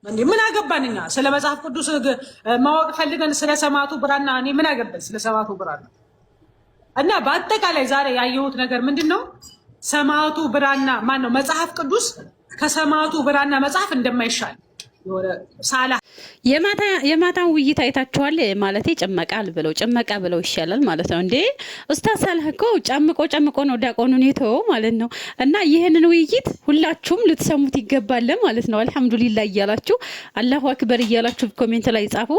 እንዴ ምን አገባንኛ ስለ መጽሐፍ ቅዱስ ማወቅ ፈልገን ስለ ሰማዕቱ ብራና እኔ ምን አገባኝ ስለ ሰማዕቱ ብራና እና በአጠቃላይ ዛሬ ያየሁት ነገር ምንድነው ሰማዕቱ ብራና ማን ነው መጽሐፍ ቅዱስ ከሰማዕቱ ብራና መጽሐፍ እንደማይሻል ሳላ የማታን ውይይት አይታችኋል ማለት ጨመቃ ብለው ይሻላል ማለት ነው እንዴ ኡስታዝ ሳላህ እኮ ጨምቆ ነው ዲያቆኑን የተወው ማለት ነው እና ይሄንን ውይይት ሁላችሁም ልትሰሙት ይገባል ማለት ነው አልহামዱሊላህ እያላችሁ አላሁ አክበር እያላችሁ ኮሜንት ላይ ጻፉ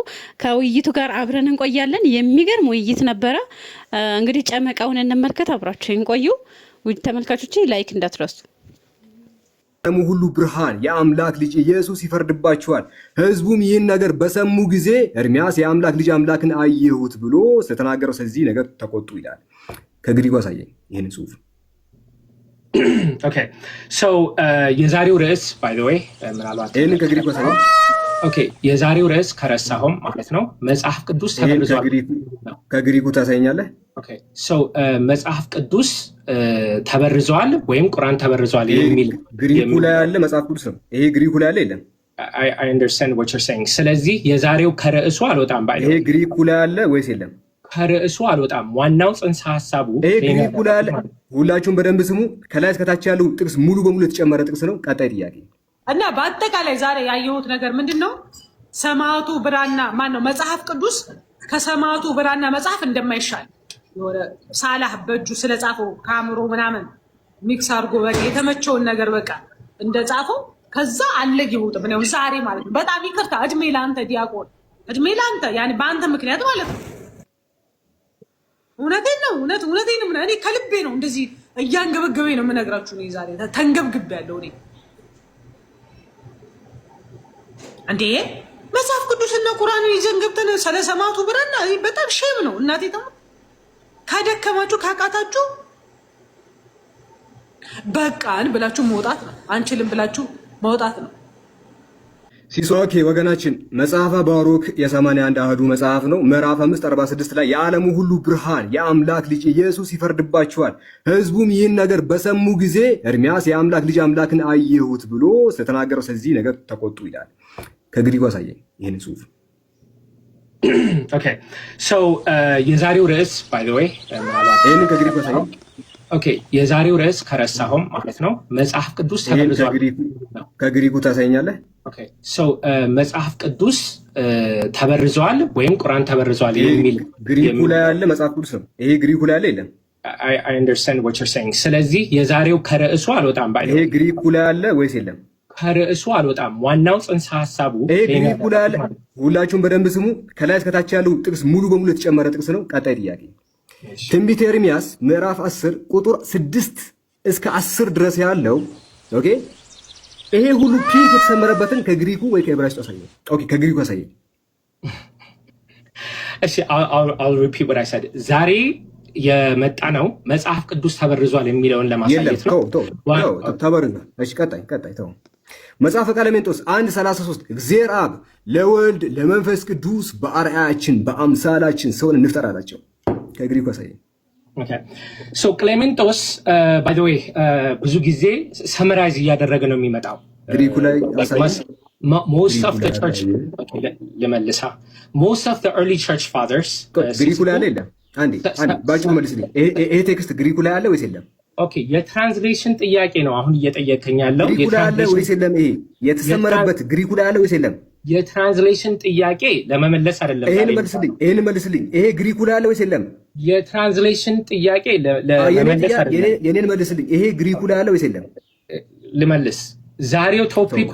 ከውይይቱ ጋር አብረን እንቆያለን የሚገርም ውይይት ነበረ እንግዲህ ጨመቃውን እንመልከት አብራችሁ እንቆዩ ውድ ተመልካቾቼ ላይክ እንዳትረሱ ዓለሙ ሁሉ ብርሃን የአምላክ ልጅ ኢየሱስ ይፈርድባቸዋል ህዝቡም ይህን ነገር በሰሙ ጊዜ ኤርሚያስ የአምላክ ልጅ አምላክን አየሁት ብሎ ስለተናገረው ስለዚህ ነገር ተቆጡ ይላል ከግሪኩ አሳየኝ ይሄን ጽሁፍ ኦኬ ሶ የዛሬው ርዕስ ባይ ዘ ዌይ ምናልባት ይሄን ከግሪኩ አሳየኝ ኦኬ የዛሬው ርዕስ ከረሳሁም ማለት ነው መጽሐፍ ቅዱስ ተበርዟል ከግሪኩ ታሳየኛለህ ኦኬ ሶ መጽሐፍ ቅዱስ ተበርዟል ወይም ቁርአን ተበርዟል የሚል ግሪኩ ላይ ያለ መጽሐፍ ቅዱስ ነው ይሄ ግሪኩ ላይ ያለ የለም I understand what you're saying ስለዚህ የዛሬው ከርዕሱ አልወጣም ባይ ይሄ ግሪኩ ላይ ያለ ወይስ የለም ከርዕሱ አልወጣም ዋናው ጽንሰ ሐሳቡ ይሄ ግሪኩ ላይ ያለ ሁላችሁም በደንብ ስሙ ከላይ እስከታች ያለው ጥቅስ ሙሉ በሙሉ የተጨመረ ጥቅስ ነው ቀጣይ ጥያቄ እና በአጠቃላይ ዛሬ ያየሁት ነገር ምንድነው ሰማዕቱ ብራና ማን ነው መጽሐፍ ቅዱስ ከሰማዕቱ ብራና መጽሐፍ እንደማይሻል ሳላህ በእጁ ስለጻፈው ካምሮ ምናምን ሚክስ አድርጎ በቃ የተመቸውን ነገር በቃ እንደጻፈው ከዛ አለጊሁት ነው ዛሬ ማለት ነው በጣም ይቅርታ እድሜ ላንተ ዲያቆን እድሜ ላንተ ያኒ በአንተ ምክንያት ማለት ነው እውነቴን ነው እኔ ከልቤ ነው እንደዚህ እያንገበገበኝ ነው የምነግራችሁ ነው ዛሬ ተንገብግብ ያለው እኔ እንዴ መጽሐፍ ቅዱስና ቁርአን ይዘን ገብተን ስለ ሰማዕቱ ብራና በጣም ሼም ነው እናቴ ተማ ካደከማችሁ ካቃታችሁ በቃን ብላችሁ መውጣት ነው አንችልም ብላችሁ መውጣት ነው ሲሶኬ ወገናችን መጽሐፈ ባሩክ የ81 አህዱ መጽሐፍ ነው ምዕራፍ 546 ላይ የዓለሙ ሁሉ ብርሃን የአምላክ ልጅ ኢየሱስ ይፈርድባቸዋል ህዝቡም ይህን ነገር በሰሙ ጊዜ ኤርሚያስ የአምላክ ልጅ አምላክን አየሁት ብሎ ስለተናገረው ስለዚህ ነገር ተቆጡ ይላል ከግሪኩ አሳየኝ ይሄን ጽሁፍ Okay, so የዛሬው ርዕስ by the way ይሄን ከግሪኩ አሳየኝ ኦኬ የዛሬው ርዕስ ከረሳሁም ማለት ነው መጽሐፍ ቅዱስ ተበርዟል ከግሪኩ ታሳየኛለህ ኦኬ ሶ መጽሐፍ ቅዱስ ተበርዟል ወይም ቁርአን ተበርዟል የሚል ግሪኩ ላይ ያለ መጽሐፍ ቅዱስ ነው ይሄ ግሪኩ ላይ ያለ የለም I understand what you're saying ስለዚህ የዛሬው ከርዕሱ አልወጣም ባይ ይሄ ግሪኩ ላይ ያለ ወይስ የለም ከርዕሱ አልወጣም ዋናው ጽንሰ ሐሳቡ ይሄ ግሪኩ ላይ ያለ ሁላችሁም በደንብ ስሙ ከላይ እስከታች ያለው ጥቅስ ሙሉ በሙሉ የተጨመረ ጥቅስ ነው ቀጣይ ጥያቄ ትንቢተ ኤርሚያስ ምዕራፍ 10 ቁጥር 6 እስከ 10 ድረስ ያለው ኦኬ ይሄ ሁሉ ፒክ የተሰመረበትን ከግሪኩ ወይ ከዕብራይስጡ አሳየኝ ኦኬ ከግሪኩ አሳየኝ እሺ I'll repeat what I said ዛሬ የመጣ ነው መጽሐፍ ቅዱስ ተበርዟል የሚለውን ለማሳየት ነው ተበርዟል እሺ ቀጣይ ተው መጽሐፈ ቀለሜንጦስ 1:33 እግዚአብሔር አብ ለወልድ ለመንፈስ ቅዱስ በአርአያችን በአምሳላችን ሰውን እንፍጠር አላቸው ከግሪኩ አሳየኝ Okay. So Clementos by the way ብዙ ጊዜ ሰመራይዝ እያደረገ ነው የሚመጣው ግሪኩ ላይ አሳየኝ most of the church ለመልሳ most of the early church fathers ግሪኩ ላይ አለ አንዴ ባጭሩ መልስልኝ ይሄ ቴክስት ግሪኩ ላይ አለ ወይስ የለም ኦኬ የትራንስሌሽን ጥያቄ ነው አሁን እየጠየቀኝ ያለው ግሪኩ ላይ አለ ወይስ የለም ይሄ የተሰመረበት ግሪኩ ላይ አለ ወይስ የለም የትራንስሌሽን ጥያቄ ለመመለስ አይደለም ይሄን መልስልኝ ይሄ ግሪኩ ላይ አለ ወይስ የለም የትራንስሌሽን ጥያቄ ለመመለስ አይደለም የኔን መልስልኝ ይሄ ግሪኩ ላይ አለ ወይስ የለም ልመልስ ዛሬው ቶፒኩ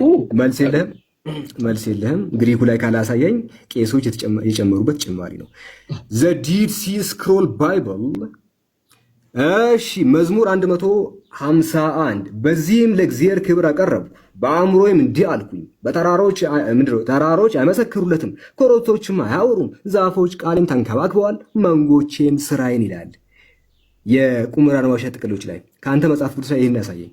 መልስ የለህም ግሪኩ ላይ ካላሳየኝ ቄሶች የጨመሩበት ጭማሪ ነው ዘ ዲድ ሲ ስክሮል ባይብል እሺ መዝሙር 151 በዚህም ለእግዚአብሔር ክብር አቀረብኩ በአእምሮዬም እንዲህ አልኩኝ ተራሮች አይመሰክሩለትም ኮረብቶችም አያወሩም ዛፎች ቃሌን ተንከባክበዋል መንጎቼም ስራዬን ይላል የቁምራን ዋሻ ጥቅሎች ላይ ከአንተ መጽሐፍ ቅዱስ ላይ ይህን ያሳየኝ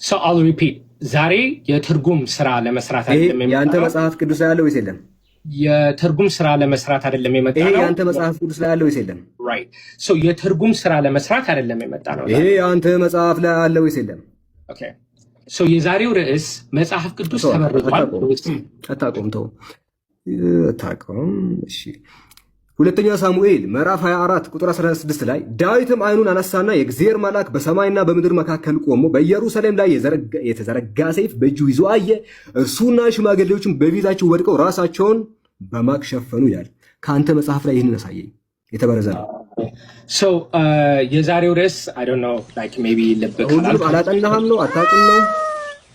so I'll repeat ዛሬ የትርጉም ስራ ለመስራት አይደለም ያንተ መጽሐፍ ቅዱስ ላይ ያለው ወይስ የለም የትርጉም ስራ ለመስራት አይደለም የመጣ ነው ይሄ ያንተ መጽሐፍ ቅዱስ ላይ ያለው ወይስ የለም right so የትርጉም ስራ ለመስራት አይደለም የመጣ ነው ይሄ ያንተ መጽሐፍ ላይ ያለው ወይስ የለም okay የዛሬው ርዕስ መጽሐፍ ቅዱስ ተበርዟል። አታቆም ተው አታቆም። እሺ ሁለተኛ ሳሙኤል ምዕራፍ 24 ቁጥር 16 ላይ ዳዊትም ዓይኑን አነሳና የእግዚአብሔር መልአክ በሰማይና በምድር መካከል ቆሞ በኢየሩሳሌም ላይ የተዘረጋ ሰይፍ በእጁ ይዞ አየ። እርሱና ሽማግሌዎችም በፊታቸው ወድቀው ራሳቸውን በማቅ ሸፈኑ ይላል። ከአንተ መጽሐፍ ላይ ይህንን አሳየኝ። የተበረዘ ነው። የዛሬው ርዕስ አላጠናህም ነው አታውቅም ነው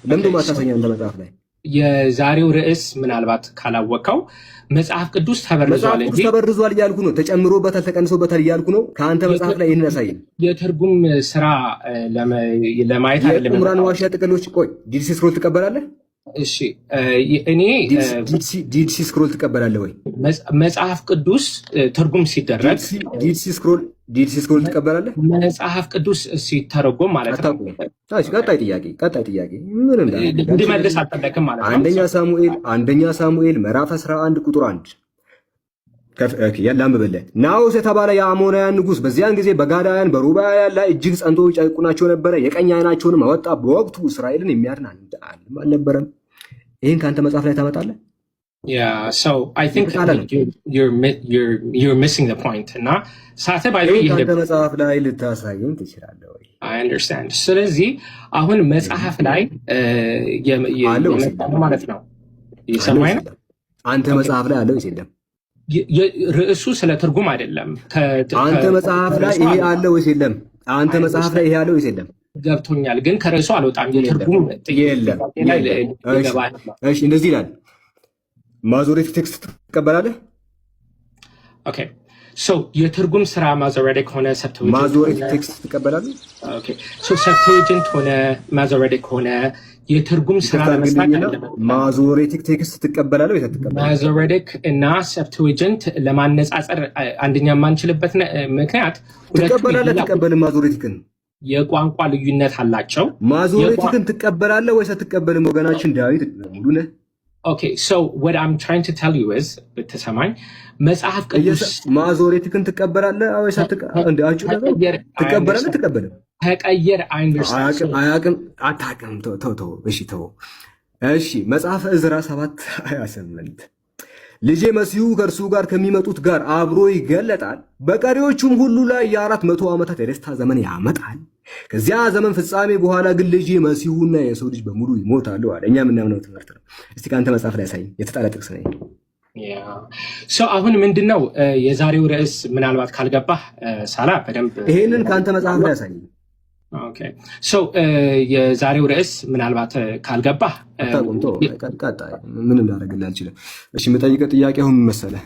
ለምንድን ማታሰኛ አንተ መጽሐፍ ላይ የዛሬው ርዕስ ምናልባት ካላወቀው መጽሐፍ ቅዱስ ተበርዟል እንጂ ተበርዟል እያልኩ ነው። ተጨምሮበታል ተቀንሶበታል እያልኩ ነው። ከአንተ መጽሐፍ ላይ ይህንን አሳየኝ። የትርጉም ስራ ለማየት አይደለም። የቁምራን ዋሻ ጥቅሎች ቆይ ዲድ ሲ ስክሮል ትቀበላለህ? እሺ እኔ ዲድ ሲ ስክሮል ትቀበላለህ ወይ? መጽሐፍ ቅዱስ ትርጉም ሲደረግ ዲድ ሲ ስክሮል ትቀበላለህ? መጽሐፍ ቅዱስ ሲተረጎም ማለት ነው። ቀጣይ ጥያቄ ምንም እንዲመልስ አልጠበቅም ማለት ነው። አንደኛ ሳሙኤል ምዕራፍ 11 ቁጥር 1 ያላምበለ ናዖስ የተባለ የአሞናውያን ንጉሥ በዚያን ጊዜ በጋዳውያን በሩባውያን ላይ እጅግ ጸንቶ ይጨቁናቸው ነበረ። የቀኝ ዓይናቸውንም አወጣ። በወቅቱ እስራኤልን የሚያድን አልነበረም። ይህን ከአንተ መጽሐፍ ላይ ታመጣለህ? I think you're missing the point. እና ከአንተ መጽሐፍ ላይ ልታሳየኝ ትችላለህ ወይ? I understand. ስለዚህ አሁን መጽሐፍ ላይ ማለት ነው የሰማይ ነው። አንተ መጽሐፍ ላይ አለው የለም? ርዕሱ ስለ ትርጉም አይደለም። አንተ መጽሐፍ ላይ ይሄ አለ ወይስ የለም? አንተ መጽሐፍ ላይ ይሄ አለ ወይስ የለም? ገብቶኛል፣ ግን ከርዕሱ አልወጣም። የትርጉም የለም። እሺ እንደዚህ ይላል። ማዞሬቲክ ቴክስት ትቀበላለህ? ኦኬ ሶ የትርጉም ስራ ማዞሬቲክ ሆነ ሰብትዊጀንት ማዞሬቲክ ቴክስት ትቀበላለህ? ኦኬ ሶ ሰብትዊጀንት ሆነ ማዞሬቲክ ሆነ የትርጉም ስራ ለመስራት ማዞሬቲክ ቴክስት ትቀበላለህ ወይ አትቀበልም? ማዞሬቲክ እና ሰብትዊጀንት ለማነጻጸር አንደኛ የማንችልበት ምክንያት ትቀበላለህ አትቀበልም? ማዞሬቲክን የቋንቋ ልዩነት አላቸው። ማዞሬቲክን ትቀበላለህ ወይስ አትቀበልም? ወገናችን ዳዊት ሙሉ ነህ። ኦኬ ሶ what I'm trying to tell you is ብትሰማኝ መጽሐፍ ቅዱስ ማዞሬቲክን ትቀበላለህ ወይስ ትቀበላለህ? ትቀበልም ተቀየር አታውቅም። ተው እሺ ተው እሺ። መጽሐፈ ዕዝራ 7:28 ልጄ መሲሁ ከእርሱ ጋር ከሚመጡት ጋር አብሮ ይገለጣል፣ በቀሪዎቹም ሁሉ ላይ የ400 ዓመታት የደስታ ዘመን ያመጣል። ከዚያ ዘመን ፍጻሜ በኋላ ግን ልጄ መሲሁና የሰው ልጅ በሙሉ ይሞታሉ አለ። እኛ የምናምነው ትምህርት ነው። እስቲ ከአንተ መጽሐፍ ላይ ያሳይ። የተጣለ ጥቅስ ነው። አሁን ምንድነው የዛሬው ርዕስ? ምናልባት ካልገባህ ሳላ በደንብ ይሄንን ከአንተ መጽሐፍ ላይ ያሳይ። የዛሬው ርዕስ ምናልባት ካልገባህ ምንም ላደርግልህ አልችልም። እሺ የምጠይቀህ ጥያቄ አሁን መሰለህ?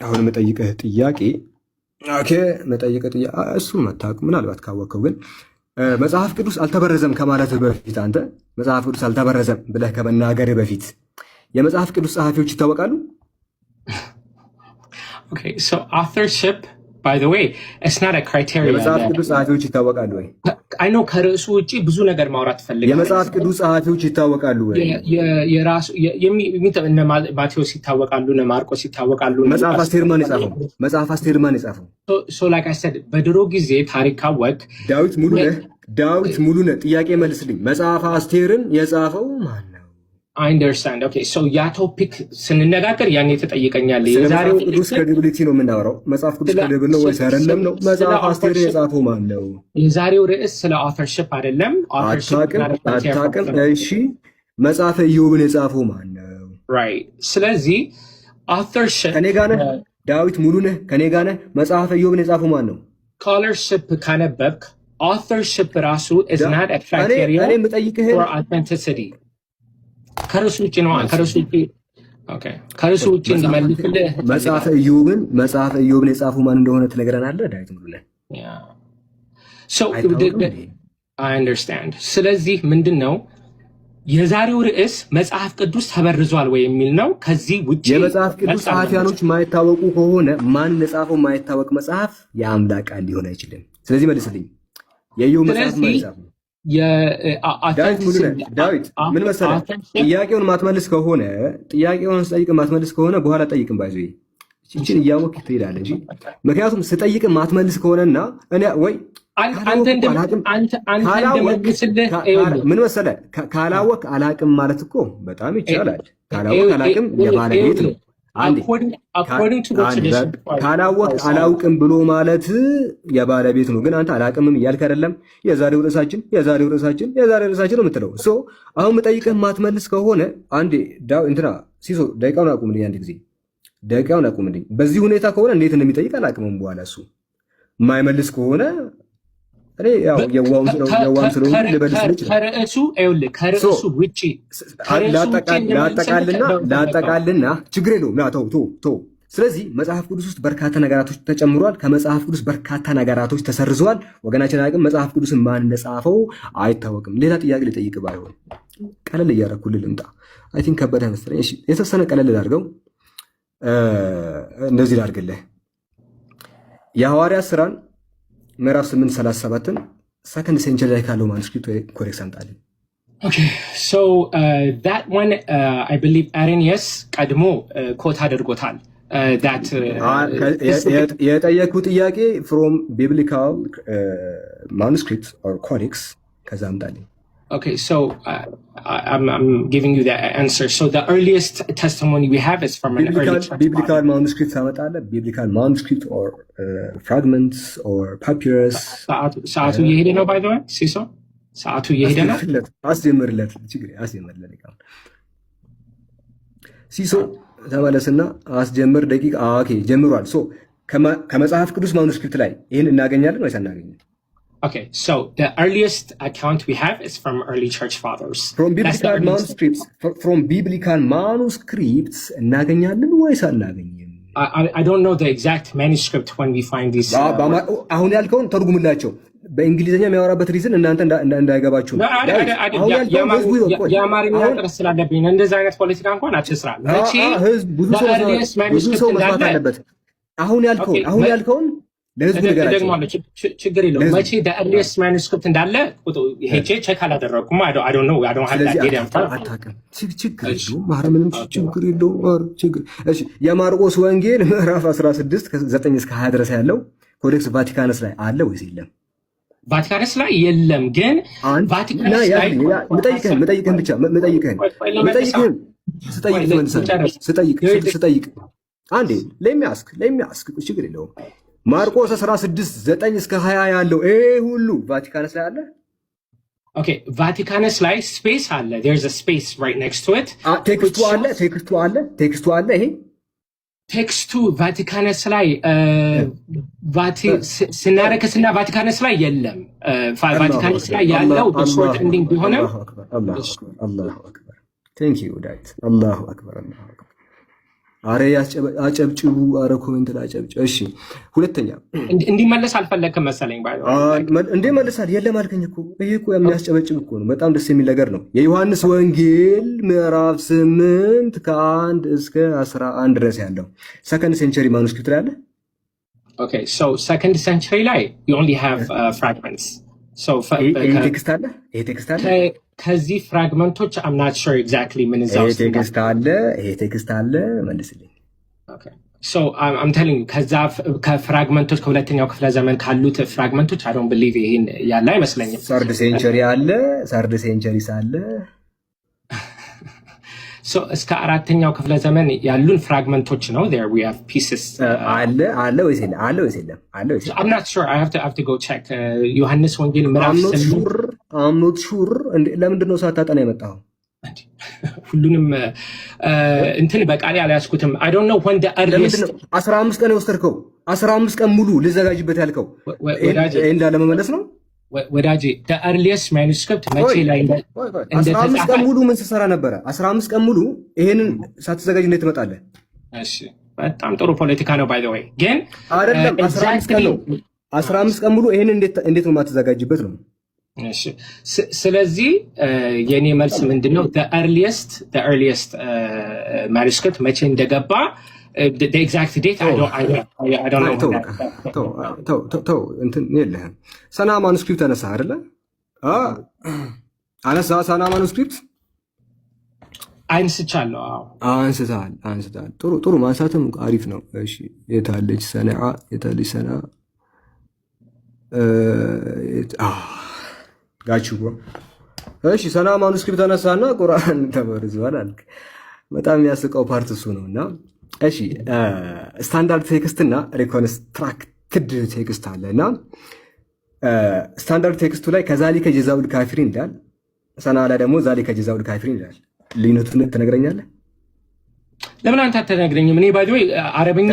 አሁን የምጠይቀህ ጥያቄ እሱን መታወቅ ምናልባት ካወቅከው ግን መጽሐፍ ቅዱስ አልተበረዘም ከማለት በፊት አንተ መጽሐፍ ቅዱስ አልተበረዘም ብለህ ከመናገር በፊት የመጽሐፍ ቅዱስ ጸሐፊዎች ይታወቃሉ? authorship by the way it's not a criteria። የመጽሐፍ ቅዱስ ጸሐፊዎች ይታወቃሉ ወይ? I know ከርዕሱ ውጪ ብዙ ነገር ማውራት ፈልጋለሁ። የመጽሐፍ ቅዱስ ጸሐፊዎች ይታወቃሉ ወይ? የራሱ ማቴዎስ ይታወቃሉ፣ ማርቆስ ይታወቃሉ። መጽሐፍ አስቴር ማን የጻፈው? so like I said በድሮ ጊዜ ታሪክ ካወቅ ዳዊት ሙሉ ነህ። ጥያቄ መልስልኝ። መጽሐፍ አስቴርን የጻፈው ማን ነው? I understand. Okay, so ያ ቶፒክ ስንነጋገር ያኔ ተጠይቀኛለህ። የዛሬው ቅዱስ ክሬዲቢሊቲ ነው የምናወራው። መጽሐፍ ቅዱስ ክሬዲብል ነው ወይስ አይደለም ነው? መጽሐፍ አስቴርን የጻፈው ማን ነው? የዛሬው ርዕስ ስለ authorship አይደለም። አታውቅም? እሺ መጽሐፈ ኢዮብን የጻፈው ማን ነው? right ስለዚህ authorship ከኔ ጋር ነህ? ዳዊት ሙሉ ነህ? ከኔ ጋር ነህ? መጽሐፈ ኢዮብን የጻፈው ማን ነው? scholarship ካነበብክ authorship ራሱ is not a criteria for authenticity። ከርዕሱ ውጭ ነው። ከርዕሱ ውጭ እንድመልስልህ መጽሐፈ ኢዮብን የጻፈው ማን እንደሆነ ትነግረናለህ? ዳዊት ሙሉ ነህ። I understand። ስለዚህ ምንድን ነው የዛሬው ርዕስ መጽሐፍ ቅዱስ ተበርዟል ወይ የሚል ነው። ከዚህ ውጭ የመጽሐፍ ቅዱስ ጸሐፊያኖች ማይታወቁ ከሆነ ማን ለጻፈው ማይታወቅ መጽሐፍ የአምላክ ቃል ሊሆን አይችልም። ስለዚህ መልስልኝ። የኢዮብ መጽሐፍ ማለት ነው። ዳዊት ምን መሰለህ፣ ጥያቄውን ማትመልስ ከሆነ በኋላ ጠይቅም። ባይዞ እችን እያወቅ ትሄዳለህ እንጂ ምክንያቱም ስጠይቅ ማትመልስ ከሆነና እኔ ወይ ምን መሰለህ ካላወቅ አላቅም ማለት እኮ በጣም ይቻላል። ካላወቅ አላቅም የባለቤት ነው። ካላወቅ አላውቅም ብሎ ማለት የባለቤት ነው። ግን አንተ አላቅምም እያልክ አይደለም። የዛሬው ርዕሳችን ነው የምትለው። አሁን የምጠይቅህ ማትመልስ ከሆነ አንዴ እንትና ሲሶ ደቂቃውን አቁምልኝ፣ አንድ ጊዜ ደቂቃውን አቁምልኝ። በዚህ ሁኔታ ከሆነ እንዴት እንደሚጠይቅ አላቅምም። በኋላ እሱ የማይመልስ ከሆነ እኔ ያው የዋውም ስለሆነ ልበልስ ከርዕሱ ውጪ ላጠቃልና ችግር የለውም። ተው። ስለዚህ መጽሐፍ ቅዱስ ውስጥ በርካታ ነገራቶች ተጨምሯል። ከመጽሐፍ ቅዱስ በርካታ ነገራቶች ተሰርዘዋል። ወገናችን አቅም መጽሐፍ ቅዱስን ማን እንደጻፈው አይታወቅም። ሌላ ጥያቄ ልጠይቅ ባይሆን ቀለል እያደረኩልህ ልምጣ። አይ ቲንክ ከበደ መሰለኝ። እሺ የተወሰነ ቀለል ላድርገው። እንደዚህ ላድርግልህ። የሐዋርያት ሥራን ምዕራፍ 8:37 ሰከንድ ሴንቸሪ ላይ ካለው ማኑስክሪፕት ኮሬክስ አምጣልኝ። Okay, so that one, I believe Arrhenius ቀድሞ ኮት አድርጎታል። የጠየኩ ጥያቄ from biblical manuscript or codex ከዛ አምጣልኝ። Okay, so I'm giving you the answer. So the earliest testimony we have is from an early biblical manuscript ታመጣለህ? Biblical manuscript or fragments or papyrus? ሰዓቱ እየሄደ ነው by the way ሲሶ ሰዓቱ እየሄደ ነው። አስጀምርለት ሲሶ ተመለስና አስጀምር ደቂቃ። ኦኬ ጀምሯል። ከመጽሐፍ ቅዱስ ማኑስክሪፕት ላይ ይህን እናገኛለን ወይስ አናገኝም? Okay, so the earliest account we have is from early church fathers. From biblical manuscripts እናገኛለን ወይስ አናገኝም? I don't know the exact manuscript when we find these. አሁን ያልከውን ተርጉምላቸው። በእንግሊዝኛ የሚያወራበት ሪዝን እናንተ እንዳይገባችሁ ነው። የአማርኛ ጥረት ስላለብኝ እንደዚህ አይነት ፖለቲካ እንኳን አትስራ። ብዙ ሰው መስማት አለበት። አሁን ያልከውን ለህዝቡ ንገራቸው። ችግር የለውም። መቼ the ማኑስክሪፕት እንዳለ ሄጄ ቼክ አላደረኩም። የማርቆስ ወንጌል ምዕራፍ 16 ከ9 እስከ 20 ድረስ ያለው ኮዴክስ ቫቲካንስ ላይ አለ ወይስ የለም? ቫቲካንስ ላይ የለም። ግን ቫቲካንስ ላይ ስጠይቅ አንዴ ለሚያስክ ችግር የለውም። ማርቆስ 16 9 እስከ 20 ያለው ይሄ ሁሉ ቫቲካንስ ላይ አለ? ኦኬ ቫቲካንስ ላይ ስፔስ አለ። there's a space right next to it. ቴክስቱ አለ። ይሄ ቴክስቱ ቫቲካንስ ላይ ስናረከስና ቫቲካንስ ላይ የለም። ቫቲካንስ ላይ ያለው በሾርት ኤንዲንግ ቢሆንም አላሁ አክበር ቴንክ ዩ ዳዊት አላሁ አክበር። አረ አጨብጭቡ። አረ ኮሜንት ላይ አጨብጭ። እሺ ሁለተኛ እንዲመለስ አልፈለክም መሰለኝ ባይሆን እንዴ መልሳል። የለም አልከኝ እኮ። ይሄ እኮ የሚያስጨበጭብ እኮ ነው። በጣም ደስ የሚል ነገር ነው። የዮሐንስ ወንጌል ምዕራፍ 8 ከ1 እስከ 11 ድረስ ያለው ሰከንድ ሴንቸሪ ማኑስክሪፕት ላይ አለ። ኦኬ ሶ ሰከንድ ሴንቸሪ ላይ you only have fragments. so ይሄ ቴክስት አለ ከዚህ ፍራግመንቶች I'm not sure exactly ምን እዛው ይሄ ቴክስት አለ መልስልኝ። Okay, so I'm telling you ከዛ ከፍራግመንቶች ከሁለተኛው ክፍለ ዘመን ካሉት ፍራግመንቶች I don't believe ይሄን ያለ አይመስለኝም። ሰርድ ሴንቸሪ ሳለ so እስከ አራተኛው ክፍለ ዘመን ያሉን ፍራግመንቶች ነው። there we have pieces አለ ወይስ የለም? I'm not sure. I have to go check. ዮሐንስ ወንጌል ምዕራፍ 8 I'm not sure. ለምንድን ነው ሳታጠና የመጣው? ሁሉንም እንትን በቃሌ አልያዝኩትም። I don't know when the earliest 15 ቀን የወሰድከው 15 ቀን ሙሉ ልዘጋጅበት ያልከው እንዳለ መመለስ ነው ወዳጄ። the earliest manuscript መቼ ላይ 15 ቀን ሙሉ ምን ስትሰራ ነበረ? 15 ቀን ሙሉ ይሄንን ሳትዘጋጅ እንዴት ትመጣለህ? እሺ በጣም ጥሩ ፖለቲካ ነው by the way። ግን አይደለም 15 ቀን ነው። 15 ቀን ሙሉ ይሄንን እንዴት ነው የማትዘጋጅበት ነው? እሺ ስለዚህ የኔ መልስ ምንድነው? the earliest manuscript መቼ እንደገባ the exact date I don't know. እንትን የለህም። ሰና ማኑስክሪፕት አነሳ አይደለ? ሰና ማኑስክሪፕት አንስቻለሁ። አንስተሃል። ጥሩ ማንሳትም አሪፍ ነው። እሺ የታለች ሰነዓ? ጋችሁ ብሮ። እሺ ሰነዓ ማኑስክሪፕት ተነሳና ቁርአን ተበርዟል አልክ። በጣም የሚያስቀው ፓርት እሱ ነውና፣ እሺ ስታንዳርድ ቴክስት እና ሪኮንስትራክትድ ቴክስት አለና ስታንዳርድ ቴክስቱ ላይ ከዛሊከ ጀዛኡል ካፊሪን ይላል። ሰነዓ ላይ ደግሞ ዛሊከ ጀዛኡል ካፊሪን ይላል። ልዩነቱን ትነግረኛለህ? ለምን አንተ አትነግረኝም? እኔ ባይዶ አረብኛ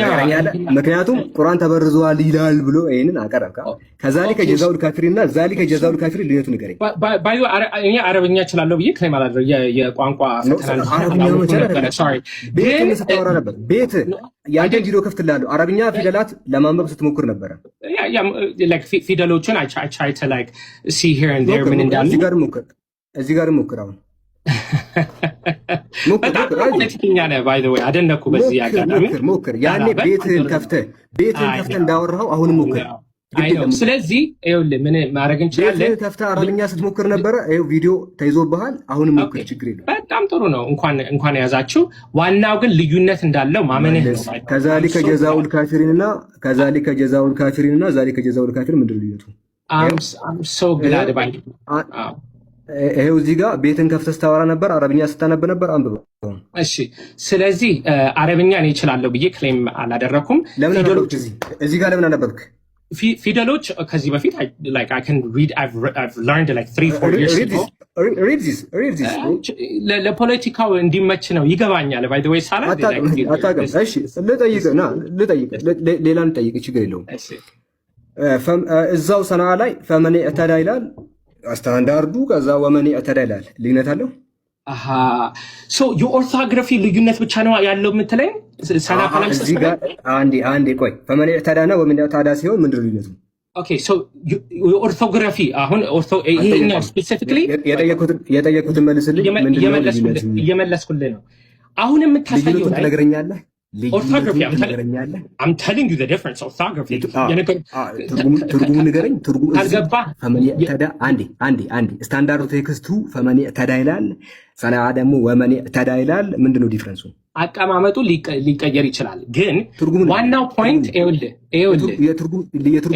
ምክንያቱም ቁርአን ተበርዟል ይላል ብሎ ይሄንን አቀረብካ። ከዛሊከ ጀዛኡል ካፊሪን እና ዛሊከ ጀዛኡል ካፊሪን ልዩነቱን ንገረኝ። ባይዶ እኔ አረብኛ እችላለሁ ብዬ ክሌም አላደረግም። የቋንቋ ፈተና ስታወራ ነበር። ቤት ያንተን ቪዲዮ ከፍትልሃለሁ። አረብኛ ፊደላት ለማንበብ ስትሞክር ነበረ። ፊደሎችን ምን እንዳሉ እዚህ ጋር ሞክር። አሁን ፖለቲከኛ ነህ ባይ ዘ ወይ፣ አደነኩ። በዚህ አጋጣሚ ሞክር። ያኔ ቤትህን ከፍተህ እንዳወራኸው አሁን ሞክር። ስለዚህ ይኸውልህ ምን ማድረግ እንችላለን? ቤትህን ከፍተህ አረብኛ ስትሞክር ነበረ። ይኸው ቪዲዮ ተይዞብሃል። አሁን ሞክር፣ ችግር የለውም። በጣም ጥሩ ነው። እንኳን የያዛችሁ። ዋናው ግን ልዩነት እንዳለው ማመንህ ነው። ከዛሊከ ጀዛኡል ካፊሪን እና ዛሊከ ጀዛኡል ካፊሪን ምንድን ነው ልዩነቱ? ሶ ግላድ ባይ ይሄው እዚህ ጋር ቤትን ከፍተህ ስታወራ ነበር፣ አረብኛ ስታነብ ነበር። አንብበው። እሺ፣ ስለዚህ አረብኛ እኔ እችላለሁ ብዬ ክሌም አላደረኩም። ፊደሎች እዚህ ጋር ለምን አነበብክ? ፊደሎች ከዚህ በፊት ለፖለቲካው እንዲመች ነው። ይገባኛል። ባይ ዘ ወይ ሳላ ሌላ ልጠይቅ፣ ችግር የለውም። እዛው ሰነዓ ላይ ፈመን ኢዕተዳ ይላል ስታንዳርዱ፣ ከዛ ወመን ኢዕተዳ ይላል። ልዩነት አለው? የኦርቶግራፊ ልዩነት ብቻ ነው ያለው የምትለኝ? እዚህ ጋር አንዴ ቆይ። ፈመን ኢዕተዳ እና ወመን ኢዕተዳ ሲሆን ምንድን ነው ልዩነቱ? የኦርቶግራፊ አሁን ይሄኛው ስፔሲፊክሊ የጠየኩትን መልስልኝ። እየመለስኩልህ ነው። አሁን የምታሳየው ትነግረኛለህ? orthography. I'm telling you the difference. Orthography. ትርጉሙ ንገረኝ። ትርጉሙ ፈመን ኢዕተዳ አንዴ ስታንዳርዱ ቴክስቱ ፈመን ኢዕተዳ ይላል፣ ሰነዓ ደግሞ ወመን ኢዕተዳ ይላል። ምንድነው ዲፍረንሱ? አቀማመጡ ሊቀየር ይችላል፣ ግን ዋናው ፖይንት የትርጉም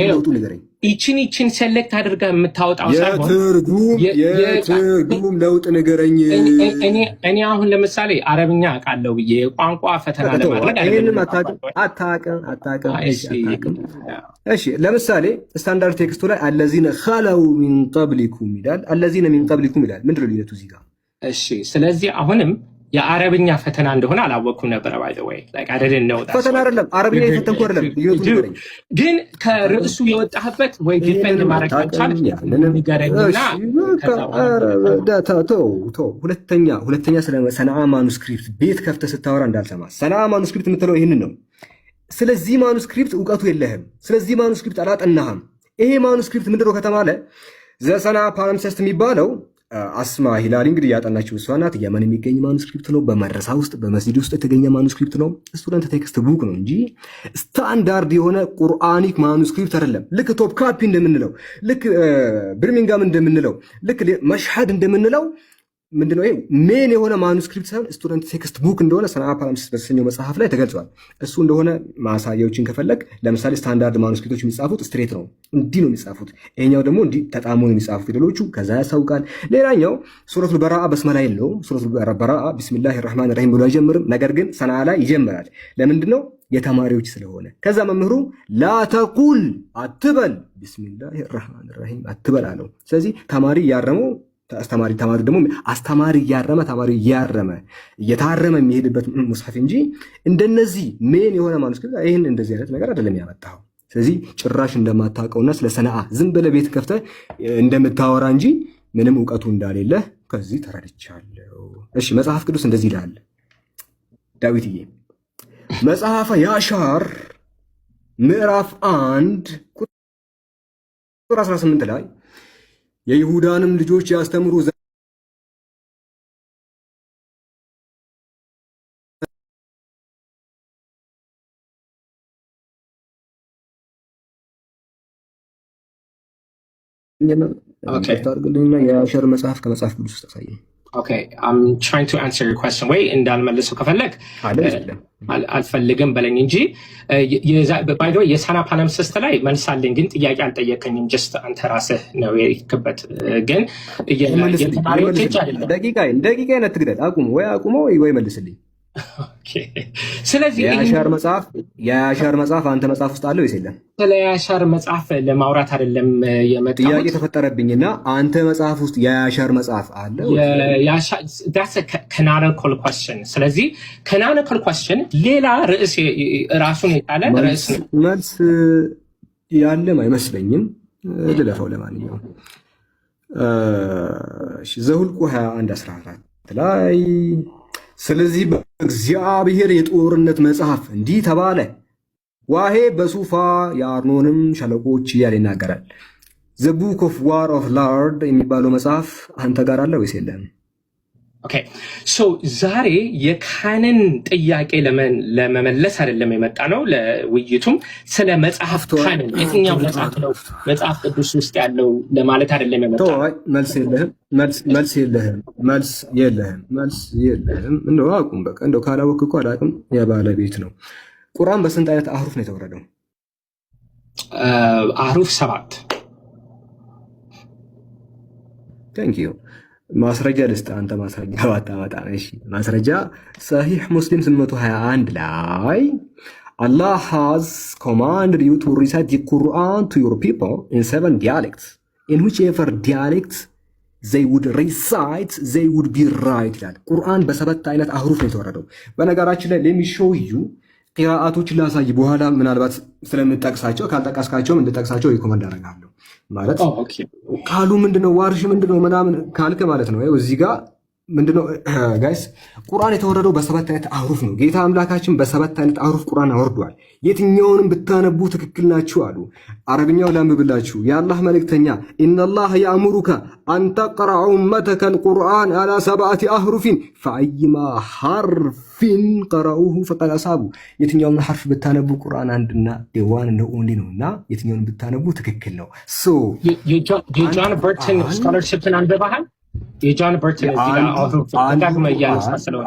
ለውጡ ንገረኝ። ይችን ሴሌክት አድርጋ የምታወጣው ሳይሆን የትርጉም ለውጥ ንገረኝ። እኔ አሁን ለምሳሌ አረብኛ አውቃለሁ ብዬ ቋንቋ ፈተና ለማድረግ አታውቅም። እሺ ለምሳሌ ስታንዳርድ ቴክስቱ ላይ አለዚነ ኸለው ሚን ቀብሊኩም ይላል፣ አለዚነ ሚን ቀብሊኩም ይላል። ምንድነው ልዩነቱ እዚህ ጋር? እሺ ስለዚህ አሁንም የአረብኛ ፈተና እንደሆነ አላወቅኩም ነበር። ባይ ዘ ወይ ላይክ አይ ዲድንት ኖው ዳት ፈተና አይደለም፣ አረብኛ የፈተንኩ አይደለም። ግን ከርዕሱ የወጣህበት ወይ ዲፔንድ ማድረግ ካልቻል ንገረኝና ሁለተኛ ስለ ሰነዓ ማኑስክሪፕት ቤት ከፍተህ ስታወራ እንዳልሰማ። ሰነዓ ማኑስክሪፕት የምትለው ይህንን ነው። ስለዚህ ማኑስክሪፕት እውቀቱ የለህም። ስለዚህ ማኑስክሪፕት አላጠናህም። ይሄ ማኑስክሪፕት ምንድነው ከተባለ ዘሰነዓ ፓሊምሰስት የሚባለው አስማ ሂላሊ እንግዲህ ያጠናችው እሷ ናት። የመን የሚገኝ ማኑስክሪፕት ነው። በመድረሳ ውስጥ በመስጂድ ውስጥ የተገኘ ማኑስክሪፕት ነው። ስቱደንት ቴክስት ቡክ ነው እንጂ ስታንዳርድ የሆነ ቁርአኒክ ማኑስክሪፕት አይደለም። ልክ ቶፕ ካፒ እንደምንለው፣ ልክ ብርሚንጋም እንደምንለው፣ ልክ መሽሐድ እንደምንለው ምንድነው ይሄ ሜን የሆነ ማኑስክሪፕት ሳይሆን ስቱደንት ቴክስት ቡክ እንደሆነ ሰነዓ ፓሊምሰስት በተሰኘው መጽሐፍ ላይ ተገልጿል። እሱ እንደሆነ ማሳያዎችን ከፈለግ ለምሳሌ ስታንዳርድ ማኑስክሪፕቶች የሚጻፉት ስትሬት ነው፣ እንዲህ ነው የሚጻፉት። ይሄኛው ደግሞ እንዲህ ተጣሞ ነው የሚጻፉት ፊደሎቹ፣ ከዛ ያሳውቃል። ሌላኛው ሱረቱል በራአ በስመላ የለውም። ሱረቱል በራአ ቢስሚላሂር ረህማኒር ረሂም ብሎ አይጀምርም። ነገር ግን ሰነዓ ላይ ይጀምራል። ለምንድነው? የተማሪዎች ስለሆነ። ከዛ መምህሩ ላተቁል አትበል ቢስሚላሂር ረህማኒር ረሂም አትበል አለው። ስለዚህ ተማሪ ያረመው ተማሪ ደግሞ አስተማሪ እያረመ ተማሪ እያረመ እየታረመ የሚሄድበት ሙስሐፍ እንጂ እንደነዚህ ሜን የሆነ ማኑስክሪፕት ይሄን እንደዚህ አይነት ነገር አይደለም ያመጣው። ስለዚህ ጭራሽ እንደማታውቀውና ስለ ሰነዓ ዝም ብለህ ቤት ከፍተህ እንደምታወራ እንጂ ምንም እውቀቱ እንዳሌለ ከዚህ ተረድቻለሁ። እሺ መጽሐፍ ቅዱስ እንደዚህ ይላል። ዳዊትዬ መጽሐፈ ያሻር ምዕራፍ 1 ቁጥር 18 ላይ የይሁዳንም ልጆች ያስተምሩ ዘንድ የያሸር መጽሐፍ ከመጽሐፍ ቅዱስ ውስጥ አሳየኝ። Okay, I'm trying to answer your question. ወይ እንዳልመልሰው ከፈለግ አልፈልግም በለኝ እንጂ by the way የሳና ፓለምሰስት ላይ መልሳለኝ ግን ጥያቄ አልጠየቀኝም። just አንተ ራስህ ነው የክበት ግን የተማሪዎች አይደለም። ደቂቃ አይነት ትግደል አቁሞ ወይ መልስልኝ። ስለዚህ የያሻር መጽሐፍ አንተ መጽሐፍ ውስጥ አለው የለም? ስለ ያሻር መጽሐፍ ለማውራት አይደለም የመጣሁት። ጥያቄ ተፈጠረብኝና አንተ መጽሐፍ ውስጥ የያሻር መጽሐፍ አለ? that's a canonical question። ስለዚህ canonical question ሌላ ርዕስ ራሱን የጣለ ርዕስ ነው። መልስ ያለም አይመስለኝም። ልለፈው ለማንኛውም ዘኍልቍ 21:14 ላይ ስለዚህ በእግዚአብሔር የጦርነት መጽሐፍ እንዲህ ተባለ፣ ዋሄ በሱፋ የአርኖንም ሸለቆች እያለ ይናገራል። ዘ ቡክ ኦፍ ዋር ኦፍ ላርድ የሚባለው መጽሐፍ አንተ ጋር አለ ወይስ የለም? ኦኬ ሶ ዛሬ የካህንን ጥያቄ ለመመለስ አይደለም የመጣ ነው። ለውይይቱም ስለ መጽሐፍ ካህንን የትኛው መጽሐፍ ነው መጽሐፍ ቅዱስ ውስጥ ያለው ለማለት አይደለም የመጣ ነው። መልስ የለህም። እንደው አቁም በቃ። እንደው ካላወቅህ እኮ አላውቅም የባለቤት ነው። ቁርአን በስንት አይነት አህሩፍ ነው የተወረደው? አህሩፍ 7። ታንክ ዩ። ማስረጃ ልስጥ። አንተ ማስረጃ ባታመጣ እሺ። ማስረጃ ሰሂህ ሙስሊም 821 ላይ Allah has commanded you to recite the Quran to your people in 7 dialects in whichever dialect they would recite they would be right ይላል። ቁርአን በሰባት አይነት አህሩፍ ነው የተወረደው። በነገራችን ላይ let me show you ቂራአቶችን ላሳይ። በኋላ ምናልባት ስለምጠቅሳቸው ካልጠቀስካቸውም እንድጠቅሳቸው ሪኮመንድ አደርጋለሁ። ማለት ቃሉ ምንድነው ዋርሽ ምንድነው ምናምን ካልክ ማለት ነው። እዚህ ጋር ምንድነው ጋይስ ቁርአን የተወረደው በሰባት አይነት አህሩፍ ነው። ጌታ አምላካችን በሰባት አይነት አህሩፍ ቁርአን አወርዷል። የትኛውንም ብታነቡ ትክክል ናችሁ አሉ። አረብኛው ላንብብላችሁ። የአላህ መልእክተኛ ኢነላህ ያእሙሩከ አን ተቅረአ ኡመተከ አልቁርአን አላ 7 አህሩፊን ፈአይማ ሐርፊን ቀረኡሁ ፈቀድ አሳቡ። የትኛውም ሐርፍ ብታነቡ ቁርአን አንድና ዴዋን ነው ኦንሊ ነውና የትኛውንም ብታነቡ ትክክል ነው። ሶ የጆን በርተን ስኮላርሺፕን አንብበሃል? የጆን በርተን እዚህ ጋር አውቶ ተዳግመ ያነሳሰለው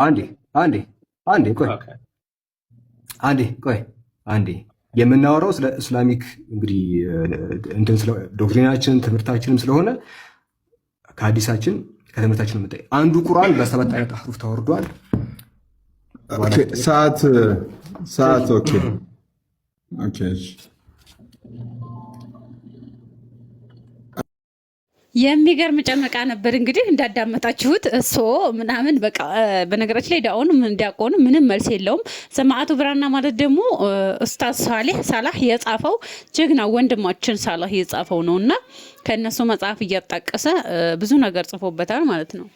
አንዴ የምናወራው ስለ እስላሚክ እንግዲህ እንትን ስለ ዶክትሪናችን ትምህርታችንም ስለሆነ ከሐዲሳችን ከትምህርታችን መጣ አንዱ ቁርአን በሰባት አይነት አህሩፍ ተወርዷል። ሰዓት ኦኬ የሚገርም ጨመቃ ነበር እንግዲህ እንዳዳመጣችሁት እሶ ምናምን በቃ በነገራችን ላይ ዳውንም እንዲያቆኑ ምንም መልስ የለውም። ሰማዕቱ ብራና ማለት ደግሞ ኡስታዝ ሳላህ የጻፈው ጀግና ወንድማችን ሳላህ የጻፈው ነውና ከነሱ መጽሐፍ እያጣቀሰ ብዙ ነገር ጽፎበታል ማለት ነው።